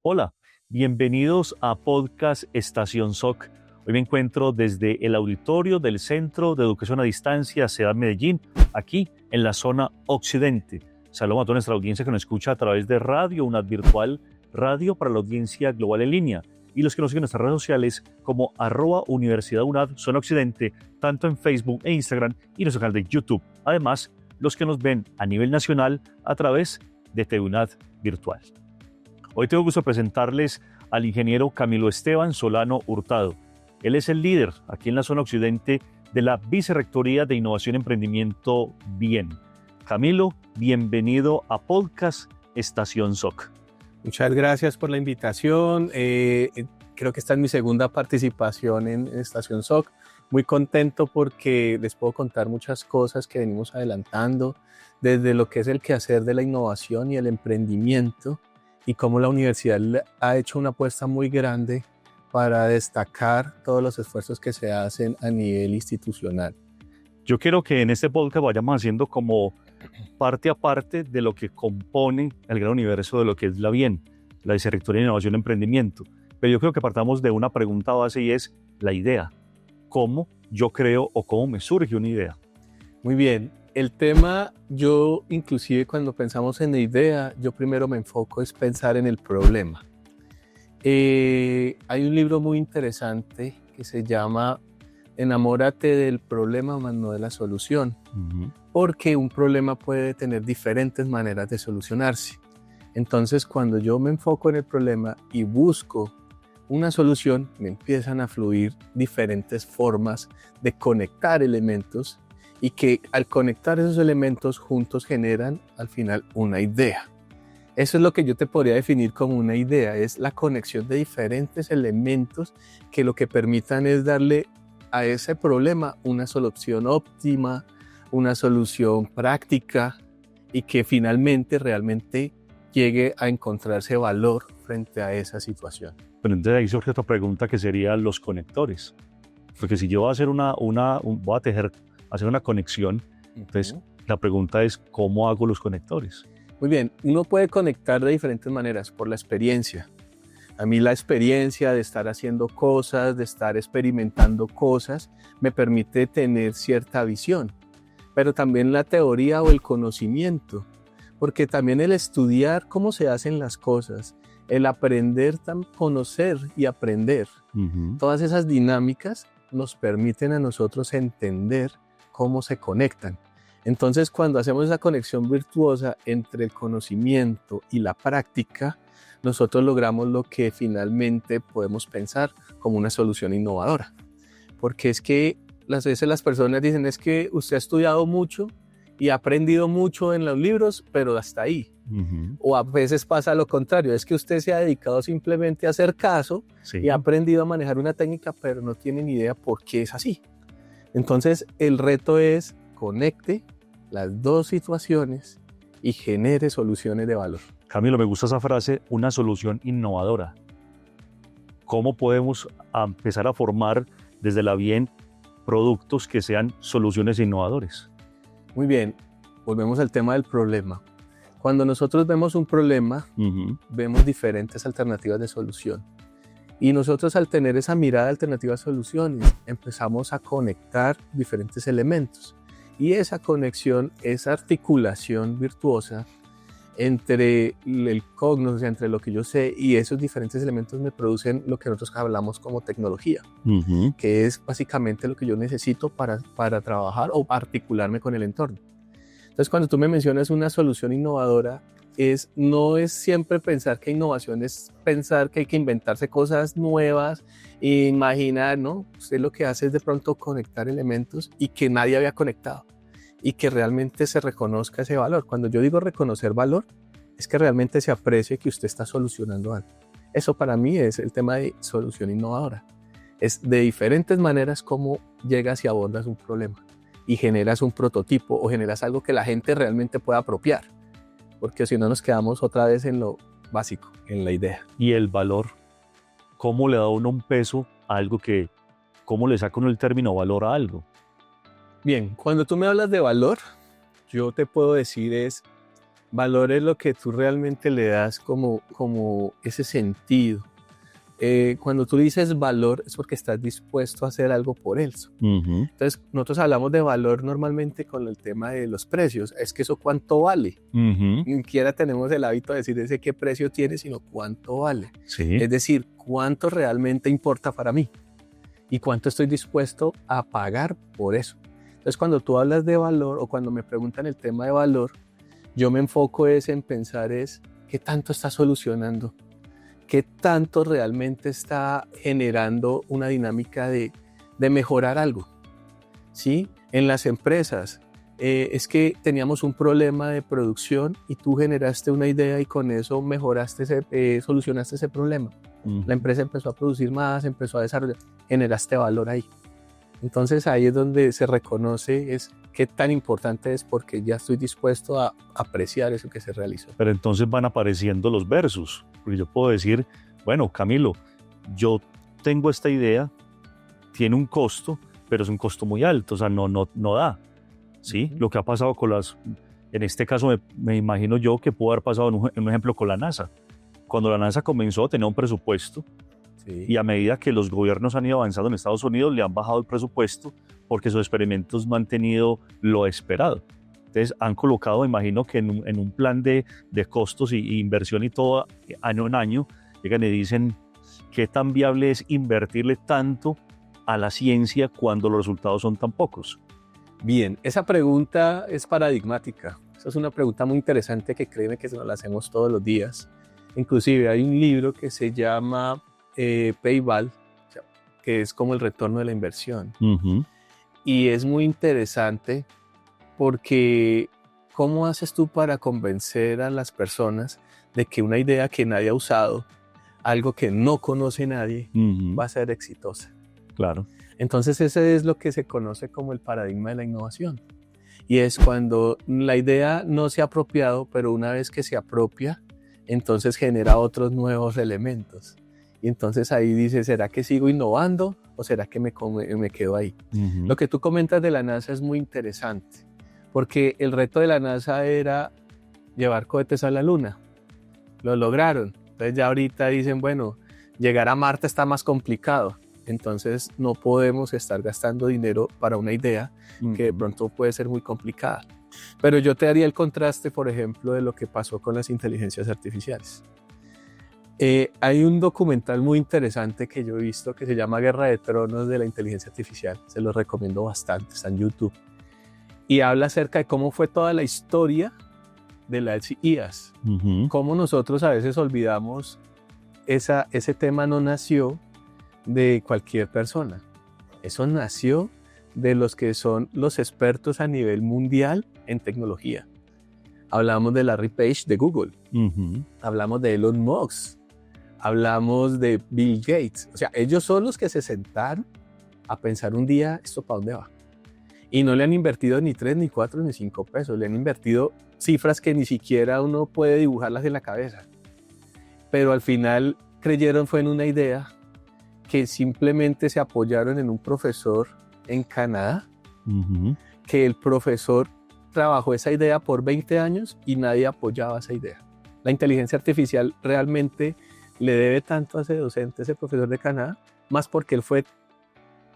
Hola, bienvenidos a Podcast Estación SOC. Hoy me encuentro desde el auditorio del Centro de Educación a Distancia Ciudad Medellín, aquí en la zona occidente. Saludos a toda nuestra audiencia que nos escucha a través de Radio UNAD Virtual, radio para la audiencia global en línea, y los que nos siguen en nuestras redes sociales como @Universidad UNAD Zona Occidente, tanto en Facebook e Instagram y nuestro canal de YouTube. Además, los que nos ven a nivel nacional a través de TV UNAD Virtual. Hoy tengo gusto de presentarles al ingeniero Camilo Esteban Solano Hurtado. Él es el líder aquí en la zona occidente de la Vicerrectoría de Innovación y Emprendimiento BIEN. Camilo, bienvenido a Podcast Estación SOC. Muchas gracias por la invitación. Creo que esta es mi segunda participación en Estación SOC. Muy contento porque les puedo contar muchas cosas que venimos adelantando, desde lo que es el quehacer de la innovación y el emprendimiento, y cómo la universidad ha hecho una apuesta muy grande para destacar todos los esfuerzos que se hacen a nivel institucional. Yo quiero que en este podcast vayamos haciendo como parte a parte de lo que compone el gran universo de lo que es la BIEN, la Vicerrectoría de Innovación y Emprendimiento. Pero yo creo que partamos de una pregunta base y es la idea. ¿Cómo yo creo o cómo me surge una idea? Muy bien. El tema, yo inclusive cuando pensamos en la idea, yo primero me enfoco es pensar en el problema. Hay un libro muy interesante que se llama Enamórate del problema más no de la solución, porque un problema puede tener diferentes maneras de solucionarse. Entonces, cuando yo me enfoco en el problema y busco una solución, me empiezan a fluir diferentes formas de conectar elementos y que al conectar esos elementos juntos generan al final una idea. Eso es lo que yo te podría definir como una idea, es la conexión de diferentes elementos que lo que permitan es darle a ese problema una solución óptima, una solución práctica y que finalmente realmente llegue a encontrarse valor frente a esa situación. Pero entonces ahí surge otra pregunta que sería los conectores. Porque si yo voy a hacer hacer una conexión, entonces la pregunta es ¿cómo hago los conectores? Muy bien, uno puede conectar de diferentes maneras, por la experiencia. A mí la experiencia de estar haciendo cosas, de estar experimentando cosas, me permite tener cierta visión. Pero también la teoría o el conocimiento, porque también el estudiar cómo se hacen las cosas, el aprender, conocer y aprender, todas esas dinámicas nos permiten a nosotros entender cómo se conectan. Entonces, cuando hacemos esa conexión virtuosa entre el conocimiento y la práctica, nosotros logramos lo que finalmente podemos pensar como una solución innovadora. Porque es que a veces las personas dicen, es que usted ha estudiado mucho y ha aprendido mucho en los libros, pero hasta ahí. O a veces pasa lo contrario, es que usted se ha dedicado simplemente a hacer caso y ha aprendido a manejar una técnica, pero no tiene ni idea por qué es así. Entonces, el reto es conecte las dos situaciones y genere soluciones de valor. Camilo, me gusta esa frase, una solución innovadora. ¿Cómo podemos empezar a formar desde la BIEN productos que sean soluciones innovadoras? Muy bien, volvemos al tema del problema. Cuando nosotros vemos un problema, vemos diferentes alternativas de solución. Y nosotros al tener esa mirada de alternativas soluciones, empezamos a conectar diferentes elementos. Y esa conexión, esa articulación virtuosa entre el cognos, entre lo que yo sé y esos diferentes elementos me producen lo que nosotros hablamos como tecnología, que es básicamente lo que yo necesito para trabajar o articularme con el entorno. Entonces, cuando tú me mencionas una solución innovadora, no es siempre pensar que innovación es pensar que hay que inventarse cosas nuevas e imaginar, ¿no? Usted lo que hace es de pronto conectar elementos y que nadie había conectado y que realmente se reconozca ese valor. Cuando yo digo reconocer valor, es que realmente se aprecie que usted está solucionando algo. Eso para mí es el tema de solución innovadora. Es de diferentes maneras cómo llegas y abordas un problema y generas un prototipo o generas algo que la gente realmente pueda apropiar. Porque si no nos quedamos otra vez en lo básico, en la idea. Y el valor, ¿cómo le da uno un peso a algo cómo le saca uno el término valor a algo? Bien, cuando tú me hablas de valor, yo te puedo decir Valor es lo que tú realmente le das como ese sentido. Cuando tú dices valor es porque estás dispuesto a hacer algo por él. Entonces, nosotros hablamos de valor normalmente con el tema de los precios. Es que eso cuánto vale. Ni siquiera tenemos el hábito de decir ese qué precio tiene, sino cuánto vale. Sí. Es decir, cuánto realmente importa para mí y cuánto estoy dispuesto a pagar por eso. Entonces, cuando tú hablas de valor o cuando me preguntan el tema de valor, yo me enfoco en pensar qué tanto está solucionando, qué tanto realmente está generando una dinámica de mejorar algo, ¿sí? En las empresas, es que teníamos un problema de producción y tú generaste una idea y con eso solucionaste ese problema. La empresa empezó a producir más, empezó a desarrollar, generaste valor ahí. Entonces ahí es donde se reconoce qué tan importante es porque ya estoy dispuesto a apreciar eso que se realizó. Pero entonces van apareciendo los versus, porque yo puedo decir, bueno, Camilo, yo tengo esta idea, tiene un costo, pero es un costo muy alto, o sea, no da, ¿sí? Lo que ha pasado en este caso me imagino yo que pudo haber pasado en un ejemplo con la NASA. Cuando la NASA comenzó tenía un presupuesto, sí, y a medida que los gobiernos han ido avanzando en Estados Unidos le han bajado el presupuesto porque sus experimentos no han tenido lo esperado. Entonces han colocado, imagino que en un plan de costos y inversión y todo, año en año, llegan y dicen qué tan viable es invertirle tanto a la ciencia cuando los resultados son tan pocos. Bien, esa pregunta es paradigmática. Esa es una pregunta muy interesante que créeme que nos la hacemos todos los días. Inclusive hay un libro que se llama Payback, que es como el retorno de la inversión. Y es muy interesante porque ¿cómo haces tú para convencer a las personas de que una idea que nadie ha usado, algo que no conoce nadie, va a ser exitosa? Claro. Entonces ese es lo que se conoce como el paradigma de la innovación. Y es cuando la idea no se ha apropiado, pero una vez que se apropia, entonces genera otros nuevos elementos. Y entonces ahí dice, ¿será que sigo innovando o será que me quedo ahí? Lo que tú comentas de la NASA es muy interesante, porque el reto de la NASA era llevar cohetes a la Luna. Lo lograron. Entonces ya ahorita dicen, bueno, llegar a Marte está más complicado. Entonces no podemos estar gastando dinero para una idea que de pronto puede ser muy complicada. Pero yo te daría el contraste, por ejemplo, de lo que pasó con las inteligencias artificiales. Hay un documental muy interesante que yo he visto que se llama Guerra de Tronos de la inteligencia artificial. Se lo recomiendo bastante, está en YouTube. Y habla acerca de cómo fue toda la historia de las IAs. Cómo nosotros a veces olvidamos ese tema no nació de cualquier persona. Eso nació de los que son los expertos a nivel mundial en tecnología. Hablamos de Larry Page de Google, hablamos de Elon Musk, hablamos de Bill Gates. O sea, ellos son los que se sentaron a pensar un día, ¿esto para dónde va? Y no le han invertido ni 3, ni 4, ni 5 pesos. Le han invertido cifras que ni siquiera uno puede dibujarlas en la cabeza. Pero al final creyeron fue en una idea que simplemente se apoyaron en un profesor en Canadá, que el profesor trabajó esa idea por 20 años y nadie apoyaba esa idea. La inteligencia artificial realmente le debe tanto a ese docente, ese profesor de Canadá, más porque él fue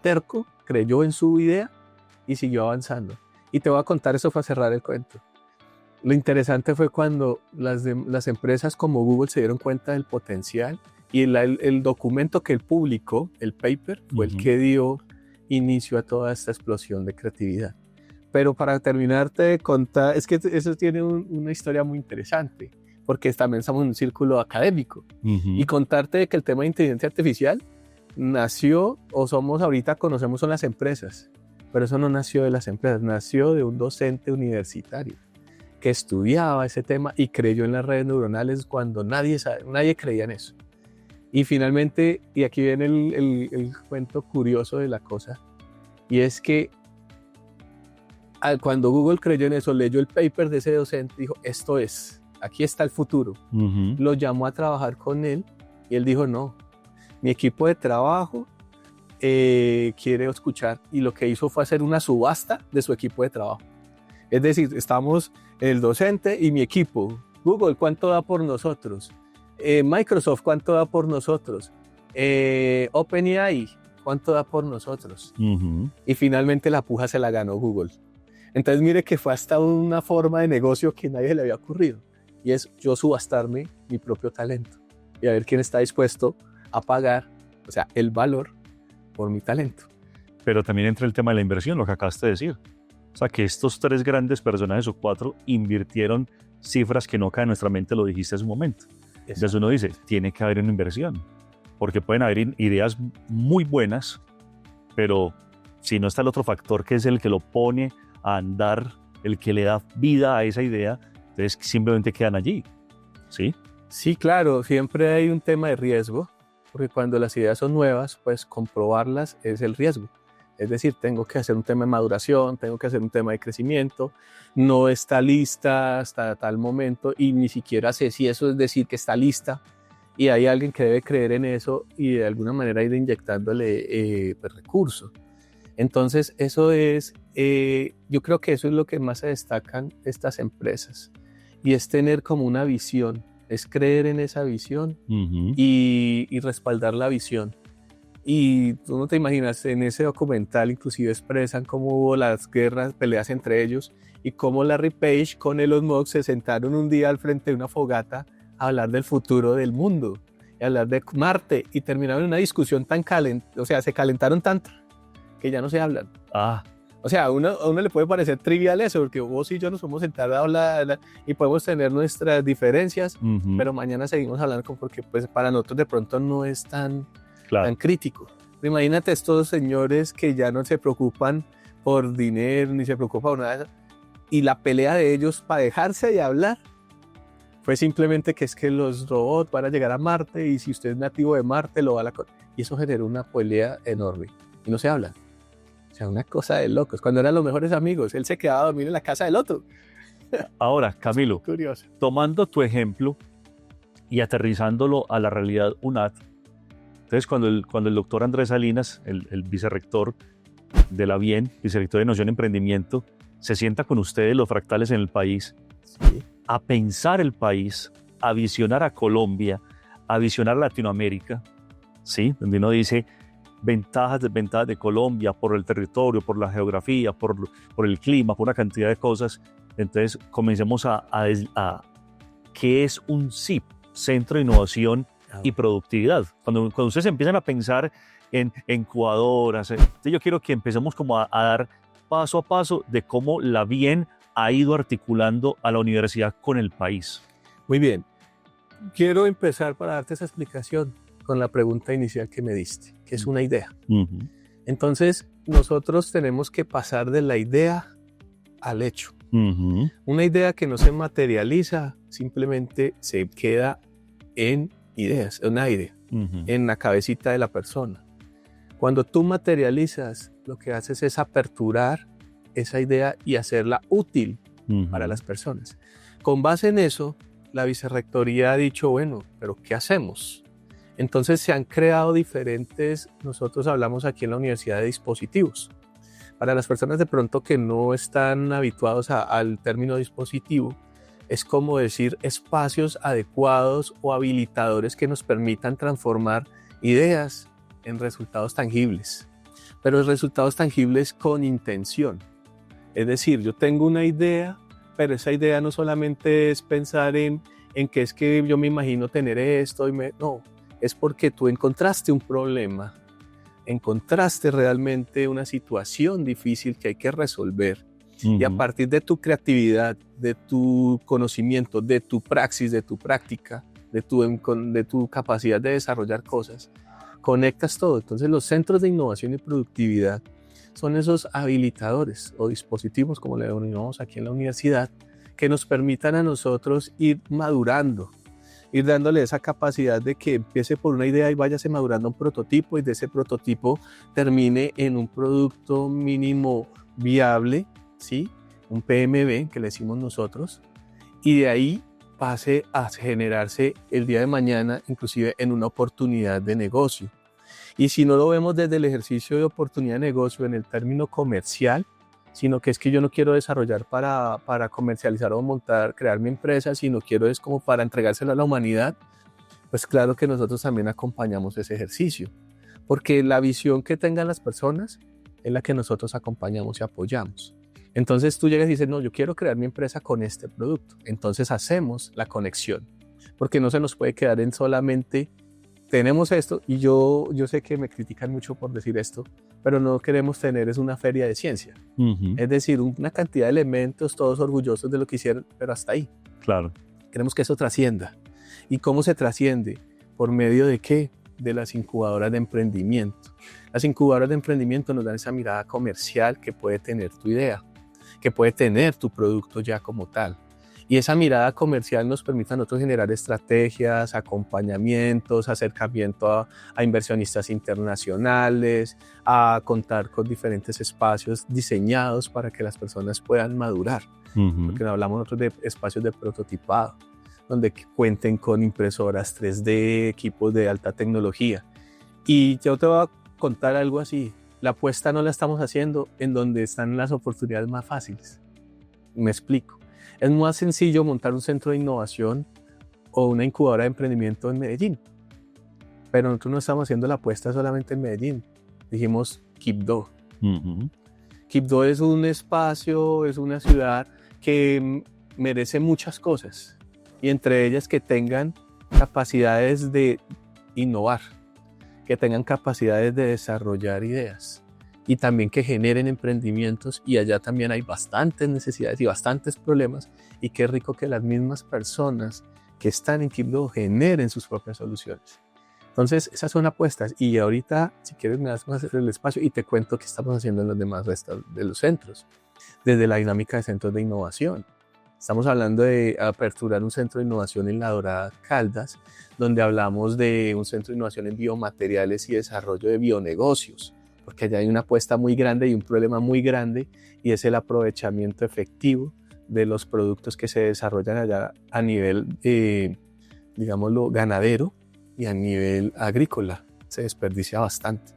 terco, creyó en su idea y siguió avanzando. Y te voy a contar, eso fue a cerrar el cuento. Lo interesante fue cuando las empresas como Google se dieron cuenta del potencial y el documento que él publicó, el paper, fue el que dio inicio a toda esta explosión de creatividad. Pero para terminarte de contar, es que eso tiene una historia muy interesante, porque también estamos en un círculo académico. Y contarte de que el tema de inteligencia artificial nació, o ahorita conocemos, son las empresas. Pero eso no nació de las empresas, nació de un docente universitario que estudiaba ese tema y creyó en las redes neuronales cuando nadie creía en eso. Y finalmente, y aquí viene el cuento curioso de la cosa, y es que cuando Google creyó en eso, leyó el paper de ese docente, dijo, esto es, aquí está el futuro. Lo llamó a trabajar con él y él dijo, no, mi equipo de trabajo quiere escuchar, y lo que hizo fue hacer una subasta de su equipo de trabajo. Es decir, estamos el docente y mi equipo. Google, ¿cuánto da por nosotros? Microsoft, ¿cuánto da por nosotros? OpenAI, ¿cuánto da por nosotros? Y finalmente la puja se la ganó Google. Entonces mire que fue hasta una forma de negocio que nadie le había ocurrido. Y es yo subastarme mi propio talento y a ver quién está dispuesto a pagar, o sea, el valor por mi talento. Pero también entra el tema de la inversión, lo que acabaste de decir. O sea, que estos 3 grandes personajes o 4 invirtieron cifras que no caen en nuestra mente, lo dijiste hace un momento. Entonces uno dice, tiene que haber una inversión, porque pueden haber ideas muy buenas, pero si no está el otro factor que es el que lo pone a andar, el que le da vida a esa idea, entonces simplemente quedan allí, ¿sí? Sí, claro, siempre hay un tema de riesgo, porque cuando las ideas son nuevas, pues comprobarlas es el riesgo. Es decir, tengo que hacer un tema de maduración, tengo que hacer un tema de crecimiento, no está lista hasta tal momento y ni siquiera sé si eso es decir que está lista y hay alguien que debe creer en eso y de alguna manera ir inyectándole recursos. Entonces, eso es, yo creo que eso es lo que más se destacan estas empresas y es tener como una visión, es creer en esa visión y respaldar la visión. Y tú no te imaginas, en ese documental inclusive expresan cómo hubo las guerras, peleas entre ellos y cómo Larry Page con Elon Musk se sentaron un día al frente de una fogata a hablar del futuro del mundo y hablar de Marte y terminaron en una discusión tan o sea, se calentaron tanto que ya no se hablan. O sea, a uno le puede parecer trivial eso, porque vos y yo nos podemos sentar a hablar y podemos tener nuestras diferencias, pero mañana seguimos hablando porque pues, para nosotros de pronto no es tan crítico. Imagínate estos señores que ya no se preocupan por dinero ni se preocupan por nada y la pelea de ellos para dejarse de hablar fue simplemente que es que los robots van a llegar a Marte y si usted es nativo de Marte lo va a y eso generó una pelea enorme y no se hablan. O sea, una cosa de locos. Cuando eran los mejores amigos, él se quedaba a dormir en la casa del otro. Ahora, Camilo, curioso. Tomando tu ejemplo y aterrizándolo a la realidad UNAT, entonces cuando el doctor Andrés Salinas, el vicerrector de la BIEN, vicerrector de Innovación y Emprendimiento, se sienta con ustedes, los fractales en el país, sí, a pensar el país, a visionar a Colombia, a visionar Latinoamérica, ¿sí? Donde uno dice ventajas, desventajas de Colombia por el territorio, por la geografía, por el clima, por una cantidad de cosas. Entonces comencemos a ¿qué es un CIP? Centro de Innovación y Productividad. Cuando ustedes empiezan a pensar en incubadoras, yo quiero que empecemos como a dar paso a paso de cómo la BIEN ha ido articulando a la universidad con el país. Muy bien. Quiero empezar para darte esa explicación con la pregunta inicial que me diste, que es una idea. Entonces, nosotros tenemos que pasar de la idea al hecho. Una idea que no se materializa, simplemente se queda en ideas, en aire, en la cabecita de la persona. Cuando tú materializas, lo que haces es aperturar esa idea y hacerla útil para las personas. Con base en eso, la vicerrectoría ha dicho, bueno, pero ¿qué hacemos? Entonces se han creado diferentes, nosotros hablamos aquí en la universidad de dispositivos. Para las personas de pronto que no están habituados al término dispositivo, es como decir espacios adecuados o habilitadores que nos permitan transformar ideas en resultados tangibles, pero resultados tangibles con intención. Es decir, yo tengo una idea, pero esa idea no solamente es pensar en que es que yo me imagino tener esto, no, es porque tú encontraste un problema, encontraste realmente una situación difícil que hay que resolver. Y a partir de tu creatividad, de tu conocimiento, de tu praxis, de tu práctica, de tu capacidad de desarrollar cosas, conectas todo. Entonces los centros de innovación y productividad son esos habilitadores o dispositivos, como le denominamos aquí en la universidad, que nos permitan a nosotros ir madurando, ir dándole esa capacidad de que empiece por una idea y váyase madurando un prototipo y de ese prototipo termine en un producto mínimo viable, ¿sí? Un PMB que le decimos nosotros, y de ahí pase a generarse el día de mañana inclusive en una oportunidad de negocio. Y si no lo vemos desde el ejercicio de oportunidad de negocio en el término comercial, sino que es que yo no quiero desarrollar para comercializar o montar, crear mi empresa, sino quiero es como para entregárselo a la humanidad, pues claro que nosotros también acompañamos ese ejercicio, porque la visión que tengan las personas es la que nosotros acompañamos y apoyamos. Entonces tú llegas y dices, no, yo quiero crear mi empresa con este producto. Entonces hacemos la conexión, porque no se nos puede quedar en solamente tenemos esto, y yo sé que me critican mucho por decir esto, pero no queremos tener es una feria de ciencia. Es decir, una cantidad de elementos, todos orgullosos de lo que hicieron, pero hasta ahí. Claro. Queremos que eso trascienda. ¿Y cómo se trasciende? ¿Por medio de qué? De las incubadoras de emprendimiento. Las incubadoras de emprendimiento nos dan esa mirada comercial que puede tener tu idea, que puede tener tu producto ya como tal. Y esa mirada comercial nos permite a nosotros generar estrategias, acompañamientos, acercamiento a inversionistas internacionales, a contar con diferentes espacios diseñados para que las personas puedan madurar. Porque hablamos nosotros de espacios de prototipado, donde cuenten con impresoras 3D, equipos de alta tecnología. Y yo te voy a contar algo así. La apuesta no la estamos haciendo en donde están las oportunidades más fáciles. Me explico. Es más sencillo montar un centro de innovación o una incubadora de emprendimiento en Medellín. Pero nosotros no estamos haciendo la apuesta solamente en Medellín. Dijimos Quibdó. Quibdó es un espacio, es una ciudad que merece muchas cosas. Y entre ellas que tengan capacidades de innovar, que tengan capacidades de desarrollar ideas. Y también que generen emprendimientos, y allá también hay bastantes necesidades y bastantes problemas, y qué rico que las mismas personas que están en Quibdó generen sus propias soluciones. Entonces esas son apuestas, y ahorita si quieres me das más el espacio y te cuento qué estamos haciendo en los demás restos de los centros, desde la dinámica de centros de innovación. Estamos hablando de aperturar un centro de innovación en La Dorada, Caldas, donde hablamos de un centro de innovación en biomateriales y desarrollo de bionegocios, porque allá hay una apuesta muy grande y un problema muy grande, y es el aprovechamiento efectivo de los productos que se desarrollan allá a nivel, digámoslo, ganadero y a nivel agrícola. Se desperdicia bastante.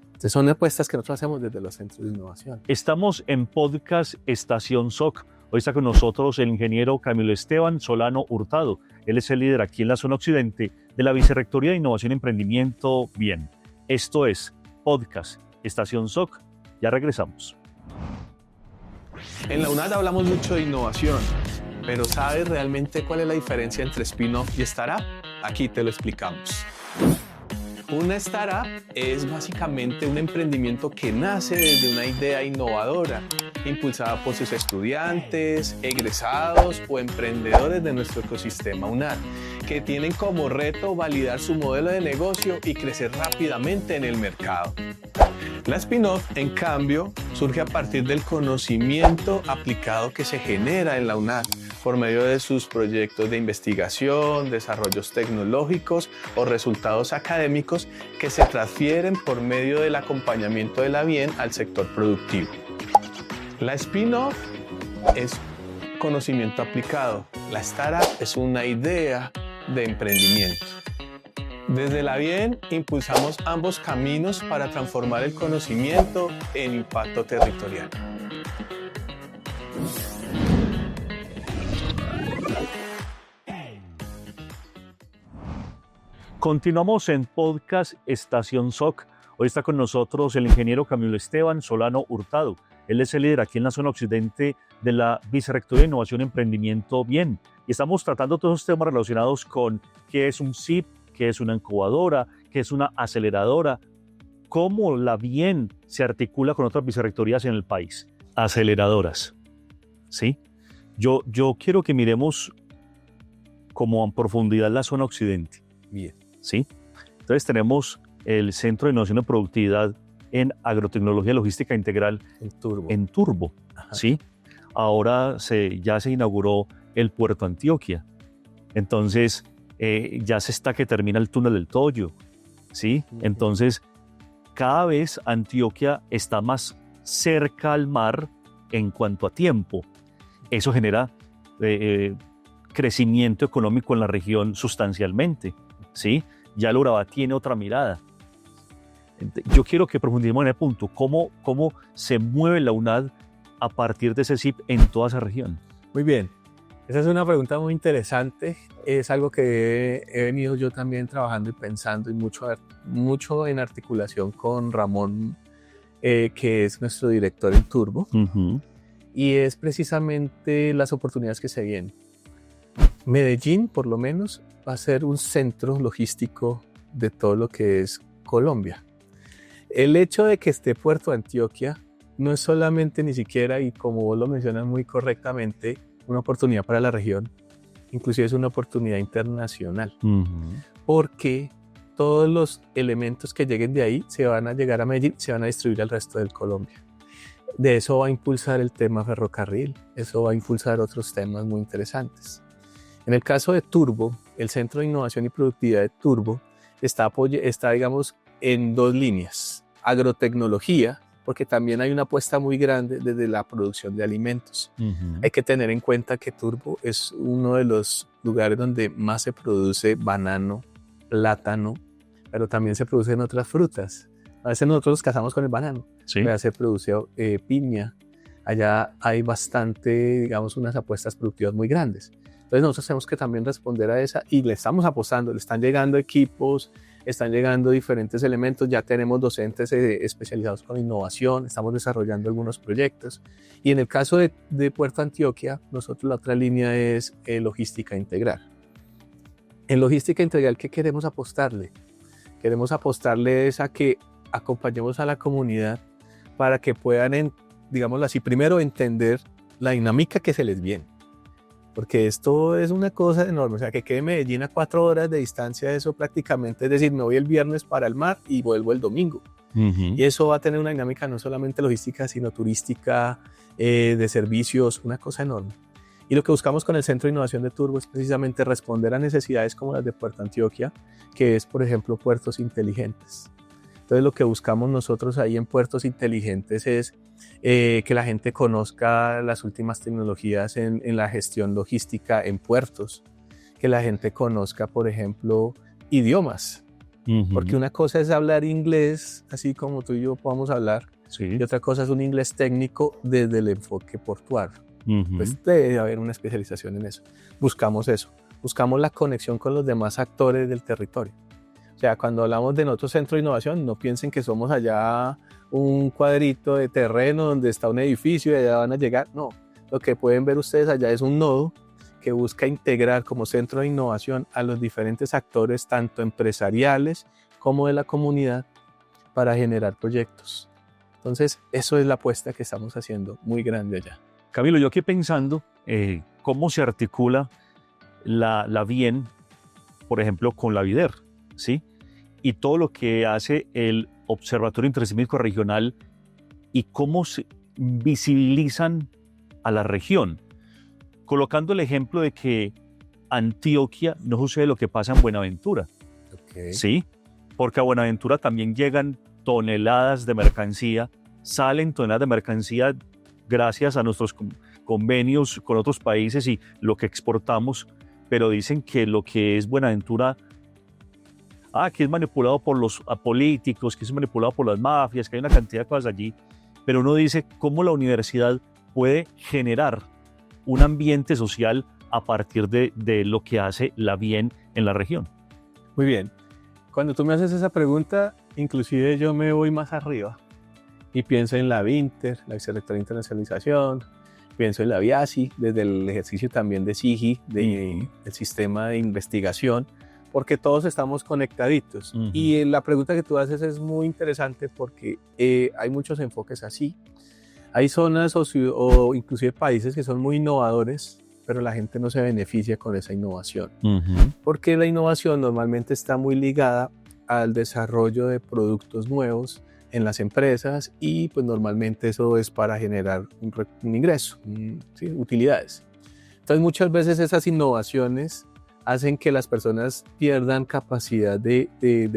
Entonces son apuestas que nosotros hacemos desde los centros de innovación. Estamos en Podcast Estación SOC. Hoy está con nosotros el ingeniero Camilo Esteban Solano Hurtado. Él es el líder aquí en la zona occidente de la Vicerrectoría de Innovación y Emprendimiento Bien. Esto es Podcast Estación SOC. Ya regresamos. En la UNAD hablamos mucho de innovación, pero ¿sabes realmente cuál es la diferencia entre spin-off y startup? Aquí te lo explicamos. Una startup es básicamente un emprendimiento que nace desde una idea innovadora, impulsada por sus estudiantes, egresados o emprendedores de nuestro ecosistema UNAD, que tienen como reto validar su modelo de negocio y crecer rápidamente en el mercado. La spin-off, en cambio, surge a partir del conocimiento aplicado que se genera en la UNAD por medio de sus proyectos de investigación, desarrollos tecnológicos o resultados académicos que se transfieren por medio del acompañamiento de la Bien al sector productivo. La spin-off es conocimiento aplicado. La startup es una idea de emprendimiento. Desde la Bien impulsamos ambos caminos para transformar el conocimiento en impacto territorial. Continuamos en Podcast Estación SOC. Hoy está con nosotros el ingeniero Camilo Esteban Solano Hurtado. Él es el líder aquí en la zona occidente de la Vicerrectoría de Innovación y Emprendimiento Bien. Y estamos tratando todos los temas relacionados con qué es un CIP, qué es una incubadora, qué es una aceleradora, cómo la Bien se articula con otras vicerrectorías en el país. Aceleradoras, ¿sí? Yo quiero que miremos como en profundidad la zona occidente. Bien. ¿Sí? Entonces tenemos el Centro de Innovación y Productividad en Agrotecnología y Logística Integral en Turbo. ¿Sí? Ahora ya se inauguró el Puerto Antioquia. Entonces ya se está que termina el túnel del Toyo. ¿Sí? Entonces cada vez Antioquia está más cerca al mar en cuanto a tiempo. Eso genera crecimiento económico en la región sustancialmente. ¿Sí? Ya el Urabá tiene otra mirada. Yo quiero que profundicemos en el punto, cómo se mueve la UNAD a partir de ese SIP en toda esa región? Muy bien. Esa es una pregunta muy interesante. Es algo que he venido yo también trabajando y pensando y mucho en articulación con Ramón, que es nuestro director en Turbo. Y es precisamente las oportunidades que se vienen. Medellín, por lo menos, va a ser un centro logístico de todo lo que es Colombia. El hecho de que esté Puerto Antioquia no es solamente ni siquiera, y como vos lo mencionas muy correctamente, una oportunidad para la región, inclusive es una oportunidad internacional, porque todos los elementos que lleguen de ahí se van a llegar a Medellín, se van a distribuir al resto de Colombia. De eso va a impulsar el tema ferrocarril, eso va a impulsar otros temas muy interesantes. En el caso de Turbo, el Centro de Innovación y Productividad de Turbo está digamos, en dos líneas. Agrotecnología, porque también hay una apuesta muy grande desde la producción de alimentos. Hay que tener en cuenta que Turbo es uno de los lugares donde más se produce banano, plátano, pero también se producen otras frutas. A veces nosotros nos casamos con el banano, ¿Sí? pero se produce piña. Allá hay bastante, digamos, unas apuestas productivas muy grandes. Entonces nosotros tenemos que también responder a esa y le estamos apostando, le están llegando equipos, están llegando diferentes elementos, ya tenemos docentes especializados con innovación, estamos desarrollando algunos proyectos. Y en el caso de Puerto Antioquia, nosotros la otra línea es logística integral. En logística integral, ¿qué queremos apostarle? Queremos apostarle a que acompañemos a la comunidad para que puedan, digámoslo así, primero entender la dinámica que se les viene. Porque esto es una cosa enorme, o sea, que quede Medellín a 4 horas de distancia, eso prácticamente, es decir, me voy el viernes para el mar y vuelvo el domingo. Y eso va a tener una dinámica no solamente logística, sino turística, de servicios, una cosa enorme. Y lo que buscamos con el Centro de Innovación de Turbo es precisamente responder a necesidades como las de Puerto Antioquia, que es, por ejemplo, puertos inteligentes. Entonces, lo que buscamos nosotros ahí en puertos inteligentes es que la gente conozca las últimas tecnologías en la gestión logística en puertos, que la gente conozca, por ejemplo, idiomas, porque una cosa es hablar inglés, así como tú y yo podamos hablar, y otra cosa es un inglés técnico desde el enfoque portuario. Pues debe haber una especialización en eso. Buscamos eso, buscamos la conexión con los demás actores del territorio. O sea, cuando hablamos de nuestro centro de innovación, no piensen que somos allá un cuadrito de terreno donde está un edificio y allá van a llegar. No, lo que pueden ver ustedes allá es un nodo que busca integrar como centro de innovación a los diferentes actores, tanto empresariales como de la comunidad, para generar proyectos. Entonces, eso es la apuesta que estamos haciendo muy grande allá. Camilo, yo aquí pensando cómo se articula la BIEN, por ejemplo, con la VIDER, ¿sí? Y todo lo que hace el Observatorio Intersísmico Regional y cómo se visibilizan a la región, colocando el ejemplo de que Antioquia no sucede lo que pasa en Buenaventura, ¿sí? Porque a Buenaventura también llegan toneladas de mercancía, salen toneladas de mercancía gracias a nuestros convenios con otros países y lo que exportamos, pero dicen que lo que es Buenaventura, que es manipulado por los políticos, que es manipulado por las mafias, que hay una cantidad de cosas allí, pero uno dice cómo la universidad puede generar un ambiente social a partir de lo que hace la BIEN en la región. Muy bien. Cuando tú me haces esa pregunta, inclusive yo me voy más arriba y pienso en la VINTER, la Vicerrectoría de Internacionalización, pienso en la VIASI, desde el ejercicio también de SIGI, del sistema de investigación, porque todos estamos conectaditos. Y la pregunta que tú haces es muy interesante porque hay muchos enfoques así. Hay zonas o inclusive países que son muy innovadores, pero la gente no se beneficia con esa innovación. Porque la innovación normalmente está muy ligada al desarrollo de productos nuevos en las empresas y pues normalmente eso es para generar un ingreso, ¿sí? Utilidades. Entonces muchas veces esas innovaciones hacen que las personas pierdan capacidad de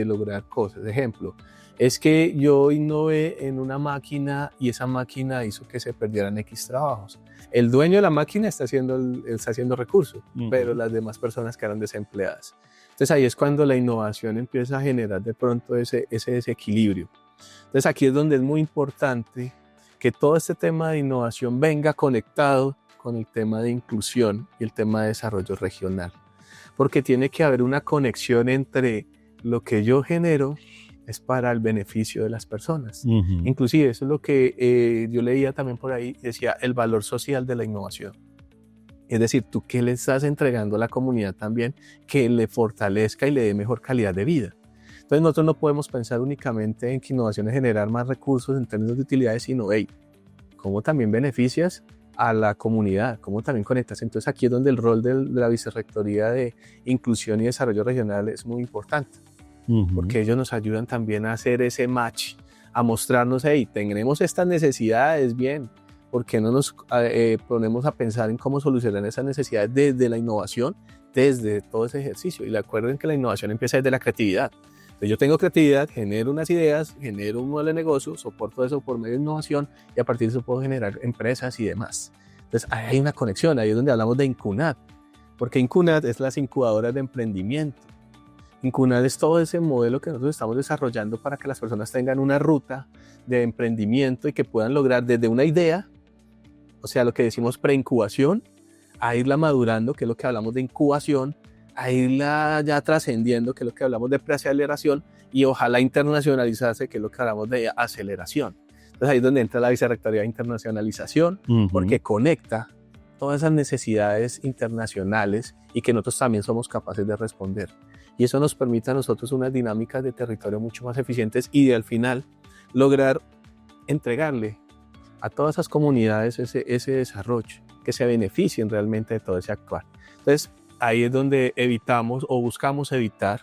lograr cosas. Ejemplo, es que yo innové en una máquina y esa máquina hizo que se perdieran X trabajos. El dueño de la máquina está haciendo recursos, pero las demás personas quedaron desempleadas. Entonces ahí es cuando la innovación empieza a generar de pronto ese desequilibrio. Entonces aquí es donde es muy importante que todo este tema de innovación venga conectado con el tema de inclusión y el tema de desarrollo regional, porque tiene que haber una conexión entre lo que yo genero es para el beneficio de las personas. Inclusive eso es lo que yo leía también por ahí, decía el valor social de la innovación. Es decir, tú qué le estás entregando a la comunidad también que le fortalezca y le dé mejor calidad de vida. Entonces nosotros no podemos pensar únicamente en que innovación es generar más recursos en términos de utilidades, sino cómo también beneficias a la comunidad, cómo también conectas. Entonces aquí es donde el rol de la Vicerrectoría de Inclusión y Desarrollo Regional es muy importante, porque ellos nos ayudan también a hacer ese match, a mostrarnos, tenemos estas necesidades, bien, ¿por qué no nos ponemos a pensar en cómo solucionar esas necesidades desde la innovación, desde todo ese ejercicio? Y recuerden que la innovación empieza desde la creatividad. Entonces yo tengo creatividad, genero unas ideas, genero un modelo de negocio, soporto eso por medio de innovación y a partir de eso puedo generar empresas y demás. Entonces ahí hay una conexión, ahí es donde hablamos de Incunat, porque Incunat es las incubadoras de emprendimiento. Incunat es todo ese modelo que nosotros estamos desarrollando para que las personas tengan una ruta de emprendimiento y que puedan lograr desde una idea, o sea, lo que decimos preincubación, a irla madurando, que es lo que hablamos de incubación, a irla ya trascendiendo, que es lo que hablamos de preaceleración, y ojalá internacionalizarse, que es lo que hablamos de aceleración. Entonces ahí es donde entra la Vicerrectoría de Internacionalización, porque conecta todas esas necesidades internacionales y que nosotros también somos capaces de responder. Y eso nos permite a nosotros unas dinámicas de territorio mucho más eficientes y al final lograr entregarle a todas esas comunidades ese desarrollo, que se beneficien realmente de todo ese actuar. Entonces, ahí es donde evitamos o buscamos evitar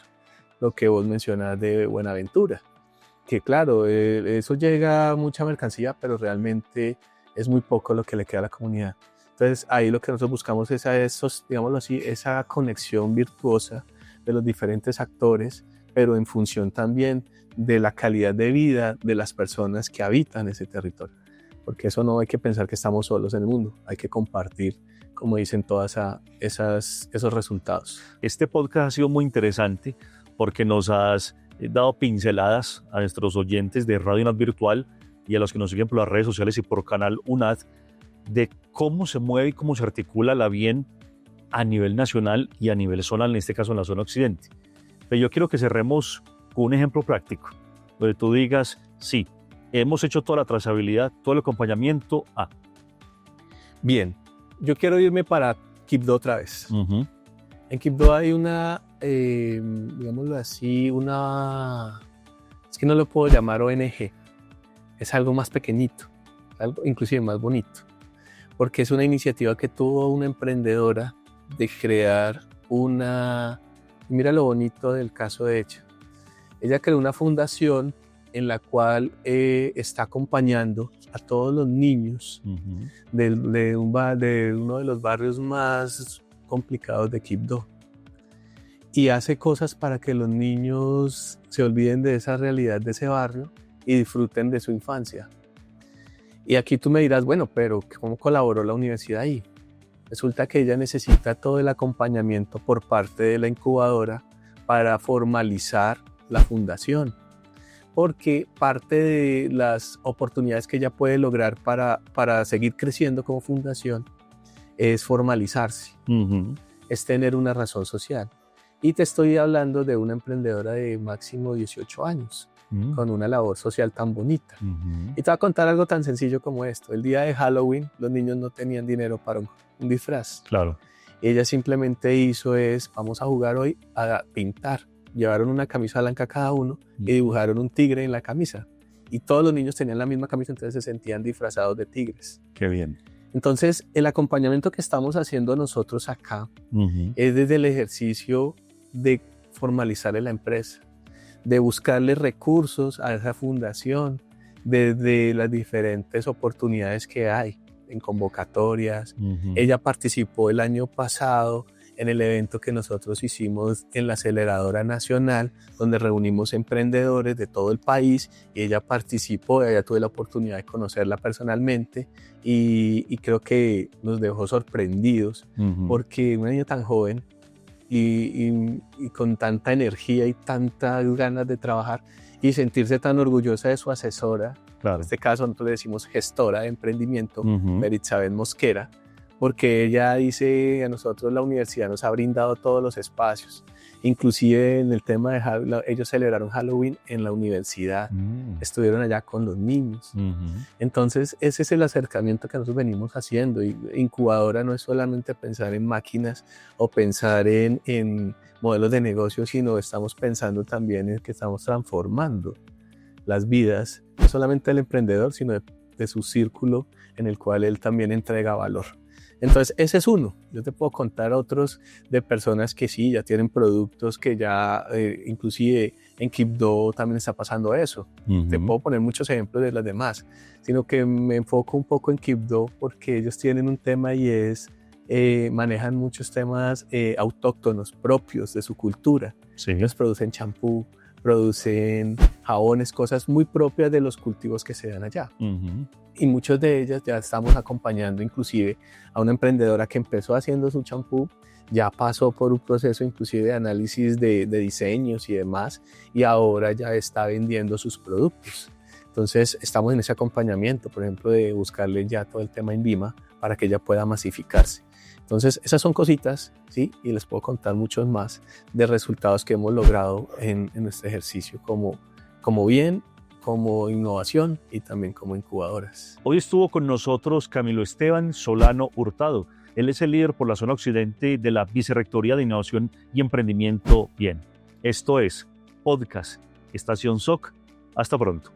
lo que vos mencionas de Buenaventura, que claro, eso llega mucha mercancía, pero realmente es muy poco lo que le queda a la comunidad. Entonces, ahí lo que nosotros buscamos es digámoslo así, esa conexión virtuosa de los diferentes actores, pero en función también de la calidad de vida de las personas que habitan ese territorio. Porque eso no hay que pensar que estamos solos en el mundo, hay que compartir, como dicen, todos esos resultados. Este podcast ha sido muy interesante porque nos has dado pinceladas a nuestros oyentes de Radio UNAD Virtual y a los que nos siguen por las redes sociales y por canal UNAD de cómo se mueve y cómo se articula la bien a nivel nacional y a nivel zonal, en este caso en la zona occidente. Pero yo quiero que cerremos con un ejemplo práctico, donde tú digas, sí, hemos hecho toda la trazabilidad, todo el acompañamiento a... Bien, yo quiero irme para Quibdó otra vez. En Quibdó hay una, digámoslo así, es que no lo puedo llamar ONG, es algo más pequeñito, algo inclusive más bonito, porque es una iniciativa que tuvo una emprendedora de crear mira lo bonito del caso de ella. Ella creó una fundación en la cual está acompañando a todos los niños de uno de los barrios más complicados de Quibdó. Y hace cosas para que los niños se olviden de esa realidad de ese barrio y disfruten de su infancia. Y aquí tú me dirás, bueno, pero ¿cómo colaboró la universidad ahí? Resulta que ella necesita todo el acompañamiento por parte de la incubadora para formalizar la fundación. Porque parte de las oportunidades que ella puede lograr para seguir creciendo como fundación es formalizarse, es tener una razón social. Y te estoy hablando de una emprendedora de máximo 18 años, con una labor social tan bonita. Y te voy a contar algo tan sencillo como esto. El día de Halloween, los niños no tenían dinero para un disfraz. Claro. Y ella simplemente vamos a jugar hoy a pintar. Llevaron una camisa blanca cada uno y dibujaron un tigre en la camisa. Y todos los niños tenían la misma camisa, entonces se sentían disfrazados de tigres. Qué bien. Entonces, el acompañamiento que estamos haciendo nosotros acá es desde el ejercicio de formalizarle la empresa, de buscarle recursos a esa fundación, desde las diferentes oportunidades que hay en convocatorias. Ella participó el año pasado en el evento que nosotros hicimos en la Aceleradora Nacional, donde reunimos emprendedores de todo el país y ella participó, ella tuve la oportunidad de conocerla personalmente y creo que nos dejó sorprendidos porque una niña tan joven y con tanta energía y tantas ganas de trabajar y sentirse tan orgullosa de su asesora. Claro. En este caso nosotros le decimos gestora de emprendimiento, Meritxabel Mosquera, porque ella dice: a nosotros la universidad nos ha brindado todos los espacios, inclusive en el tema de Halloween, ellos celebraron Halloween en la universidad, estuvieron allá con los niños. Entonces ese es el acercamiento que nosotros venimos haciendo, y incubadora no es solamente pensar en máquinas o pensar en modelos de negocio, sino estamos pensando también en que estamos transformando las vidas, no solamente del emprendedor, sino de su círculo en el cual él también entrega valor. Entonces ese es uno. Yo te puedo contar otros de personas que sí, ya tienen productos que ya, inclusive en Kipdo también está pasando eso. Te puedo poner muchos ejemplos de las demás, sino que me enfoco un poco en Kipdo porque ellos tienen un tema y es, manejan muchos temas autóctonos propios de su cultura. Sí. Ellos producen champú, producen jabones, cosas muy propias de los cultivos que se dan allá. Y muchas de ellas ya estamos acompañando inclusive a una emprendedora que empezó haciendo su champú, ya pasó por un proceso inclusive de análisis de diseños y demás, y ahora ya está vendiendo sus productos. Entonces estamos en ese acompañamiento, por ejemplo, de buscarle ya todo el tema INVIMA para que ella pueda masificarse. Entonces esas son cositas, ¿sí? Y les puedo contar muchos más de resultados que hemos logrado en este ejercicio como bien, como innovación y también como incubadoras. Hoy estuvo con nosotros Camilo Esteban Solano Hurtado. Él es el líder por la zona occidente de la Vicerrectoría de Innovación y Emprendimiento Bien. Esto es Podcast Estación SOC. Hasta pronto.